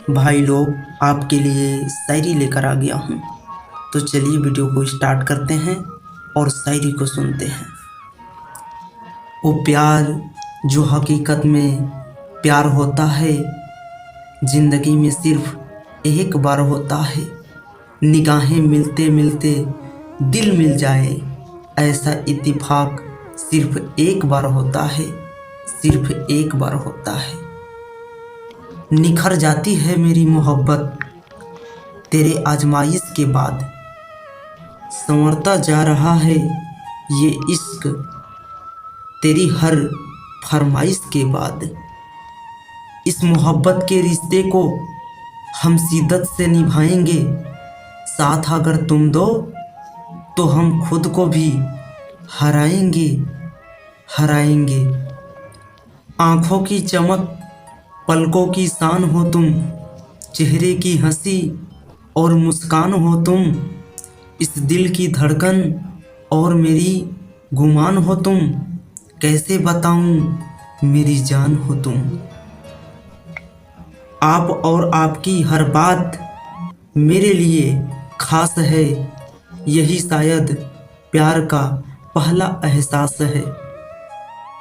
भाई लोग, आपके लिए शायरी लेकर आ गया हूँ। तो चलिए वीडियो को स्टार्ट करते हैं और शायरी को सुनते हैं। वो प्यार जो हकीकत में प्यार होता है, ज़िंदगी में सिर्फ एक बार होता है। निगाहें मिलते मिलते दिल मिल जाए, ऐसा इत्तेफाक सिर्फ एक बार होता है, सिर्फ एक बार होता है। निखर जाती है मेरी मोहब्बत तेरे आजमाइश के बाद, संवरता जा रहा है ये इश्क तेरी हर फरमाइश के बाद। इस मोहब्बत के रिश्ते को हम शिद्दत से निभाएंगे, साथ अगर तुम दो तो हम खुद को भी हराएंगे हराएंगे। आँखों की चमक पलकों की शान हो तुम, चेहरे की हंसी और मुस्कान हो तुम, इस दिल की धड़कन और मेरी गुमान हो तुम, कैसे बताऊं मेरी जान हो तुम। आप और आपकी हर बात मेरे लिए खास है, यही शायद प्यार का पहला एहसास है।